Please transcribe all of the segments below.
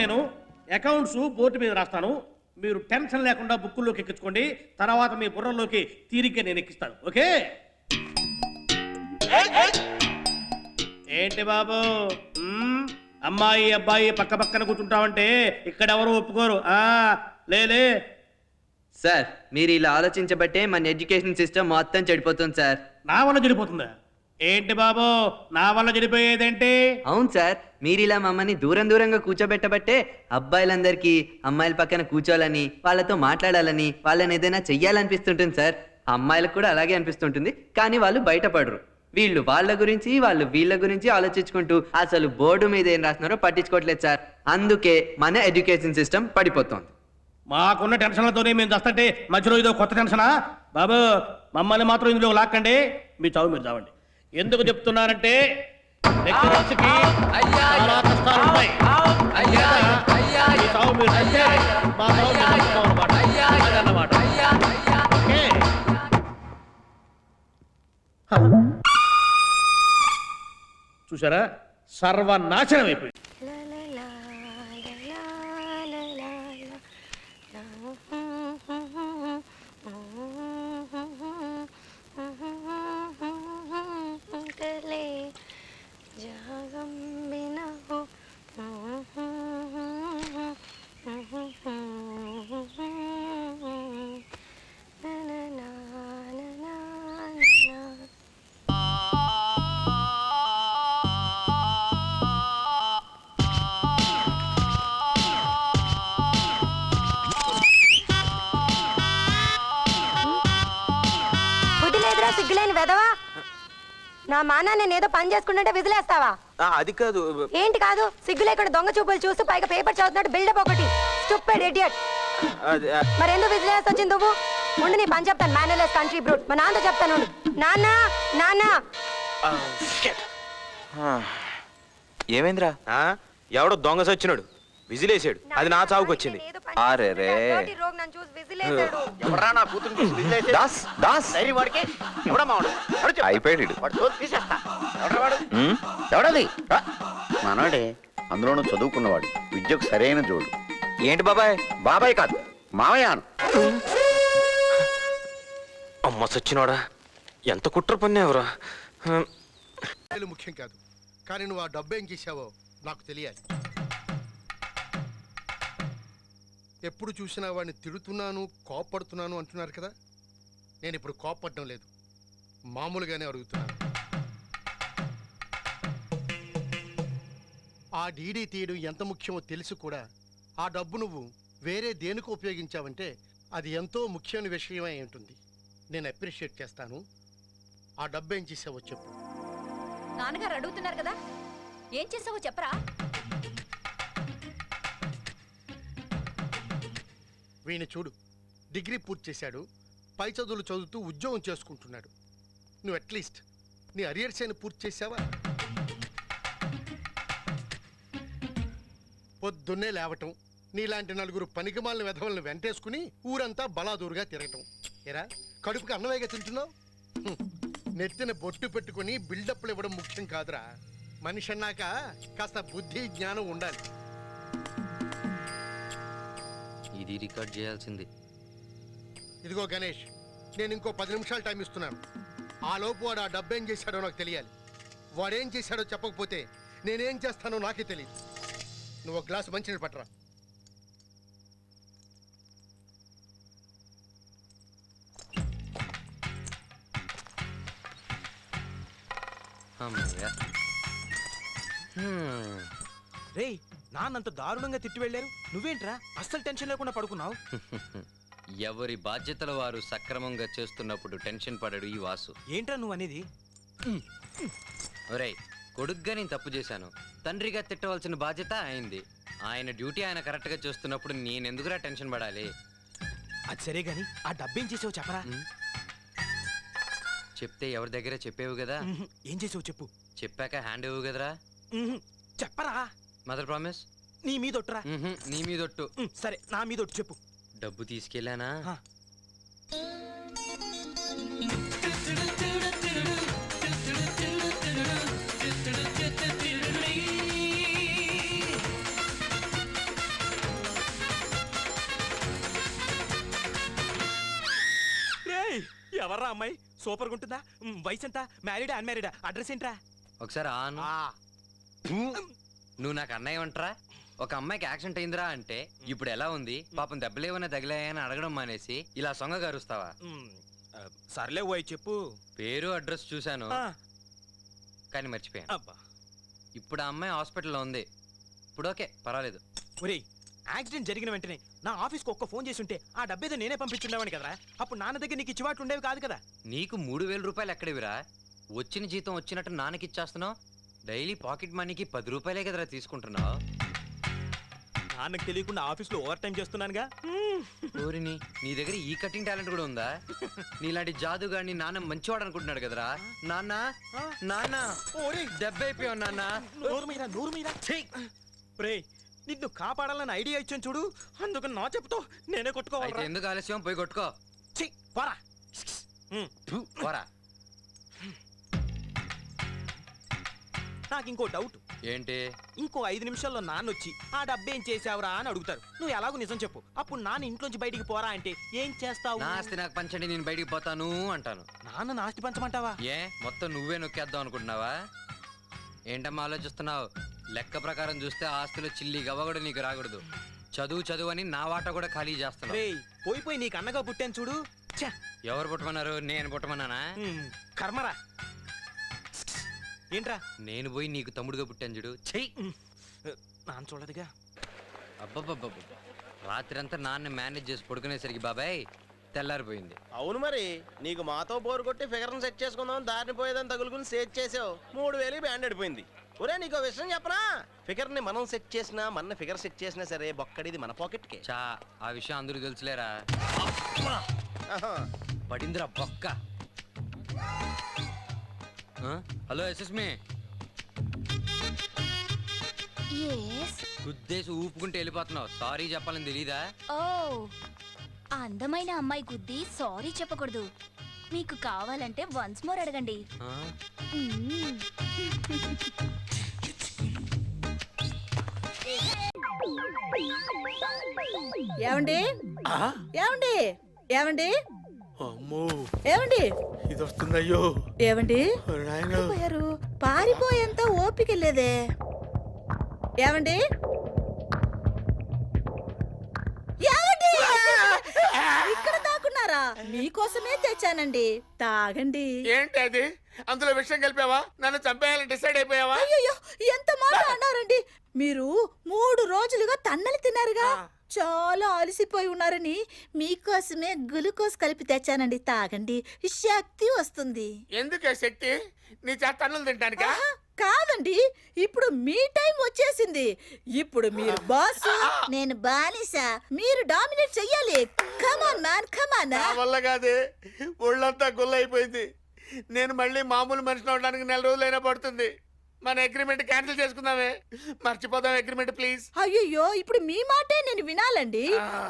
నేను accounts board మీద రాస్తాను. మీరు టెన్షన్ లేకుండా బుక్కుల్లోకి ఎక్కించుకోండి. తర్వాత మీ బుర్రలోకి తీరిగ్గా నేను ఎక్కిస్తాను. ఓకే? ఏంటి బాబు, అమ్మాయి అబ్బాయి పక్క పక్కన కూర్చుంటామంటే ఇక్కడ ఎవరు ఒప్పుకోరు. లేలే సార్, మీరు ఇలా ఆలోచించబట్టే మన ఎడ్యుకేషన్ సిస్టమ్ మొత్తం చెడిపోతుంది సార్. నా వల్ల చెడిపోతుందా? ఏంటి బాబు, నా వల్ల చెడిపోయేదేంటి? అవును సార్, మీరు ఇలా మమ్మల్ని దూరంగా కూర్చోబెట్టబట్టే అబ్బాయిలందరికీ అమ్మాయిల పక్కన కూర్చోాలని, వాళ్ళతో మాట్లాడాలని, వాళ్ళని ఏదైనా చెయ్యాలనిపిస్తుంటుంది సార్. అమ్మాయిలకు కూడా అలాగే అనిపిస్తుంటుంది, కానీ వాళ్ళు బయటపడరు. వీళ్ళు వాళ్ళ గురించి, వాళ్ళు వీళ్ళ గురించి ఆలోచించుకుంటూ అసలు బోర్డు మీద ఏం రాస్తున్నారో పట్టించుకోవట్లేదు సార్. అందుకే మన ఎడ్యుకేషన్ సిస్టమ్ పడిపోతుంది. మాకున్న టెన్షన్లతోనే మేము చస్తుంటే మధ్యలో ఇదో కొత్త టెన్షనా? బాబు, మమ్మల్ని మాత్రం ఇందులో లాక్కండి. మీ చావు మీరు చావండి. ఎందుకు చెప్తున్నారంటే లెక్చరర్స్కి చాలా కష్టాలు ఉంటాయి. మీ చావు మీరు చస్తే మా చావు మేము చస్తాం అన్నమాట. అదన్నమాట. ఓకే? చూసారా, సర్వనాశనం అయిపోయింది. సిగ్గులేని వెదవా, నా మానా నేనేదో పని చేసుకుంటుంటే విజిలేస్తావా? అది కాదు. ఏంటి కాదు? సిగ్గు లేకుండా దొంగ చూపులు చూస్తూ పైగా పేపర్ చదువుతున్నాడు బిల్డప్ ఒకటి. Stupid idiot. మరెందుకు విజిలేసి వచ్చింది నువ్వు? ఉండి నీ పని చెప్తాను. Mannerless country brute. మా నాన్నతో చెప్తాను. నాన్న నాన్న. ఏమైందిరా? ఎవడో దొంగ సచ్చినాడు, విజిలేసాడు. అది నా చావుకు వచ్చింది. అయిపోయాడు ఎవడది? మనోడే, అందులోనూ చదువుకున్నవాడు, విద్యకు సరైన జోడు. ఏంటి బాబాయ్? బాబాయ్ కాదు, మావయ్యాను. అమ్మ సచ్చినోడా, ఎంత కుట్ర పన్నావురా. ముఖ్యం కాదు, కానీ నువ్వు ఆ డబ్బు ఏం చేసావో నాకు తెలియాలి. ఎప్పుడు చూసినా వాడిని తిడుతున్నాను, కోప్పడుతున్నాను అంటున్నారు కదా. నేను ఇప్పుడు కోప్పడడం లేదు, మామూలుగానే అడుగుతున్నాను. ఆ డీడీ తీయడం ఎంత ముఖ్యమో తెలుసు కూడా ఆ డబ్బు నువ్వు వేరే దేనికి ఉపయోగించావంటే అది ఎంతో ముఖ్యమైన విషయమై ఉంటుంది. నేను అప్రిషియేట్ చేస్తాను. ఆ డబ్బు ఏం చేసావో చెప్పు. నాన్నగారు అడుగుతున్నారు కదా, ఏం చేసావో చెప్పరా? వీణ్ణి చూడు, డిగ్రీ పూర్తి చేశాడు, పై చదువులు చదువుతూ ఉద్యోగం చేసుకుంటున్నాడు. నువ్వు అట్లీస్ట్ నీ అరియర్స్ అయినా పూర్తి చేసావా? పొద్దున్నే లేవటం, నీలాంటి నలుగురు పనికిమాలిన వెధవలను వెంటేసుకుని ఊరంతా బలాదూరుగా తిరగటం. ఎరా, కడుపుకి అన్నమేగా తింటున్నావు? నెత్తిన బొట్టు పెట్టుకుని బిల్డప్లు ఇవ్వడం ముఖ్యం కాదురా. మనిషి అన్నాక కాస్త బుద్ధి జ్ఞానం ఉండాలి. ఇది రికార్డ్ చేయాల్సింది. ఇదిగో గణేష్, నేను ఇంకో 10 నిమిషాలు టైం ఇస్తున్నాను. ఆ లోపు వాడు ఆ డబ్బు ఏం చేశాడో నాకు తెలియాలి. వాడేం చేశాడో చెప్పకపోతే నేనేం చేస్తానో నాకే తెలియదు. నువ్వు ఒక గ్లాసు మంచినీళ్ళు పట్టరా. రేయ్, నాన్నంత దారుణంగా తిట్టి వెళ్ళారు, నువ్వేంట్రా అస్సలు టెన్షన్ లేకుండా పడుకున్నావు? ఎవరి బాధ్యతలు వారు సక్రమంగా చేస్తున్నప్పుడు టెన్షన్ పడడు ఈ వాసు. ఏంట్రా నువ్వు అనేది? ఒరేయ్, కొడుగ్గా నేను తప్పు చేశాను, తండ్రిగా తిట్టవలసిన బాధ్యత అయింది. ఆయన డ్యూటీ ఆయన కరెక్ట్గా చేస్తున్నప్పుడు నేనెందుకురా టెన్షన్ పడాలి? అది సరే గాని ఆ డబ్బేం చేసావు చెప్పరా. చెప్తే ఎవరి దగ్గర చెప్పేవు కదా. ఏం చేసావు చెప్పు. చెప్పాక హ్యాండ్ ఇవ్వు కదరా. చెప్పరా. Mother promise. నీ మీదొట్టురా. నీ మీదొట్టు. సరే, నా మీదొట్టు చెప్పు. డబ్బు తీసుకెళ్ళానా? ఎవర్రా అమ్మాయి సూపర్ గా ఉంటుందా? వయసు ఎంత? మ్యారీడా అన్మ్యారీడా? అడ్రస్ ఏంట్రా? ఒకసారి ఆను. నువ్వు నాకు అన్నయ్య ఉంటారా? ఒక అమ్మాయికి యాక్సిడెంట్ అయిందిరా అంటే ఇప్పుడు ఎలా ఉంది పాపం దెబ్బలేవన్నా తగిలాయని అడగడం మానేసి ఇలా సొంగ గారుస్తావా? సర్లే పోయి చెప్పు. పేరు అడ్రస్ చూశాను కానీ మర్చిపోయాను. అబ్బా ఇప్పుడు ఆ అమ్మాయి హాస్పిటల్లో ఉంది. ఇప్పుడు ఓకే, పర్వాలేదు. ఒరేయ్, యాక్సిడెంట్ జరిగిన వెంటనే నా ఆఫీస్కి ఒక్క ఫోన్ చేసి ఉంటే ఆ డబ్బేదో నేనే పంపించుండేవాని కదరా. అప్పుడు నాన్న దగ్గర నీకు ఇచ్చివాట్లు ఉండేవి కాదు కదా. నీకు 3000 రూపాయలు ఎక్కడివిరా? వచ్చిన జీతం వచ్చినట్టు నాన్నకి ఇచ్చేస్తున్నావు. డైలీ పాకెట్ మనీకి 10 రూపాయలే కదరా తీసుకుంటున్నావు. నాన్నకు తెలియకుండా ఆఫీస్లో ఓవర్ టైం చేస్తున్నానుగా. ఊరిని నీ దగ్గర ఈ కటింగ్ టాలెంట్ కూడా ఉందా? నీలాంటి జాదుగాడిని నాన్న మంచివాడు అనుకుంటున్నాడు కదరా. నాన్న నాన్న దెబ్బ అయిపోయావు నాన్న. నూరు మీద ప్రే నిన్ను కాపాడాలని ఐడియా ఇచ్చాను చూడు, అందుకు నా చెప్తా నేనే కొట్టుకోవాలి. అయితే ఎందుకు ఆలస్యం, పోయి కొట్టుకో. పోరా పోరా. నాకు ఇంకో డౌట్. ఏంటి? ఇంకో 5 నిమిషాల్లో నాన్న వచ్చి ఆ డబ్బేం చేసావురా అని అడుగుతారు. నువ్వు ఎలాగో నిజం చెప్పు. అప్పుడు నాన్న ఇంట్లోంచి బయటికి పోరా అంటే ఏం చేస్తావు? నా ఆస్తి నాకు పంచండి, నేను బయటికి పోతాను అంటాను. నాన్న నా ఆస్తి పంచమంటావా? ఏ మొత్తం నువ్వే నొక్కేద్దాం అనుకుంటున్నావా? ఏంటమ్మా ఆలోచిస్తున్నావు? లెక్క ప్రకారం చూస్తే ఆస్తిలో చిల్లి గవ్వ కూడా నీకు రాకూడదు. చదువు చదువు అని నా వాట కూడా ఖాళీ చేస్తున్నావు. పోయి నీకు అన్నగా పుట్టాను చూడు. ఎవరు పుట్టమన్నారు? నేను పుట్టమన్నానా? కర్మరా. ఏంట్రా? నేను పోయి నీకు తమ్ముడుగా పుట్టాను చూడు. చెయ్యి. నాన్న చూడదుగా. అబ్బబ్బబ్బబ్బ, రాత్రి అంతా నాన్న మేనేజ్ చేసి పడుకునేసరికి బాబాయ్ తెల్లారిపోయింది. అవును మరి, నీకు మాతో బోర్ కొట్టి ఫిగర్ సెట్ చేసుకుందాం దారిని పోయేదని తగులుకుని సెట్ చేసావు. 3000 బ్యాండ్ అడిపోయింది. ఒరే నీకు విషయం చెప్పనా? ఫిగర్ ని మనం సెట్ చేసినా మన ఫిగర్ సెట్ చేసినా సరే బొక్కడిది మన పాకెట్ కి. చా, ఆ విషయం అందరూ తెలుసులేరా. పడిందిరా బొక్క. హలో ఎస్ఎస్మి. గుద్దేసి ఊపుకుంటే వెళ్ళిపోతున్నావు. సారీ చెప్పాలని తెలీదా? ఓ, అందమైన అమ్మాయి గుద్ది సారీ చెప్పకూడదు. మీకు కావాలంటే వన్స్ మోర్ అడగండి. ఏమండి ఏమండి ఏమండి అమ్మో ఏమండి ఇది వస్తుందయ్యో. ఏమండి పోయారు? పారిపోయేంత ఓపిక లేదే. ఏమండి ఏమండి ఇక్కడ దాక్కున్నారా? మీకోసమే తెచ్చానండి, తాగండి. ఏంటి అది? అందులో విషయం కలిపావా? నన్ను చంపేయాలని డిసైడ్ అయిపోయావా? అయ్యో ఎంత మాట అన్నారండి. మీరు 3 రోజులుగా తన్నలు తిన్నారుగా, చాలా అలసిపోయి ఉన్నారని మీకోసమే గ్లూకోజ్ కలిపి తెచ్చానండి, తాగండి, శక్తి వస్తుంది. ఎందుకే శక్తి? నీ చేత తన్నులు తింటానికా? కాదండి, ఇప్పుడు మీ టైం వచ్చేసింది. ఇప్పుడు మీరు బాస్, నేను బానిస. మీరు డామినేట్ చెయ్యాలి. కమాన్ మ్యాన్, కమాన్. నా వల్ల కాదే, ఒళ్ళంతా గుల్లైపోయింది. నేను మళ్ళీ మామూలు మనిషిని అవడానికి 4 రోజులైనా పడుతుంది. మన అగ్రిమెంట్ క్యాన్సిల్ చేసుకుందామే. మర్చిపోదాం అగ్రిమెంట్ ప్లీజ్. అయ్యో, ఇప్పుడు మీ మాటే నేను వినాలండి.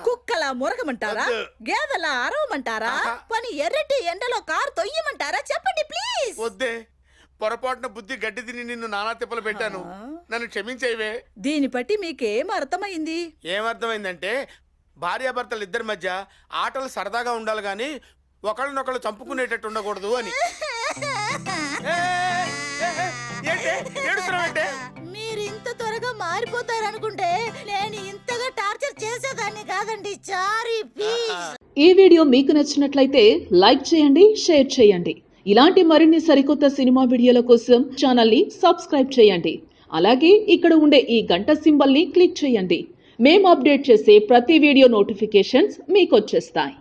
కుక్కలా మురగమంటారా? గేదలా అరవమంటారా? పని ఎర్రటి ఎండలో కారు తొయ్యమంటారా? చెప్పండి ప్లీజ్. వద్దే, పొరపాటున బుద్ధి గడ్డి తిని నిన్ను నానా తిప్పలు పెట్టాను. నన్ను క్షమించేవే. దీన్ని బట్టి మీకేం అర్థమైంది? ఏమర్థమైందంటే, భార్యాభర్తలు ఇద్దరి మధ్య ఆటలు సరదాగా ఉండాలి గాని ఒకళ్ళనొకళ్ళు చంపుకునేటట్టు ఉండకూడదు అని. మీరు ఇంత త్వరగా మారిపోతారనుకుంటే నేను ఇంతగా టార్చర్ చేసేదాన్ని కాదండి. Sorry please. ఈ వీడియో మీకు నచ్చినట్లయితే లైక్ చేయండి, షేర్ చేయండి. ఇలాంటి మరిన్ని సరికొత్త సినిమా వీడియోల కోసం ఛానల్ ని సబ్స్క్రైబ్ చేయండి. అలాగే ఇక్కడ ఉండే ఈ గంట సింబల్ ని క్లిక్ చేయండి. మేము అప్డేట్ చేసే ప్రతి వీడియో నోటిఫికేషన్స్ మీకు వచ్చేస్తాయి.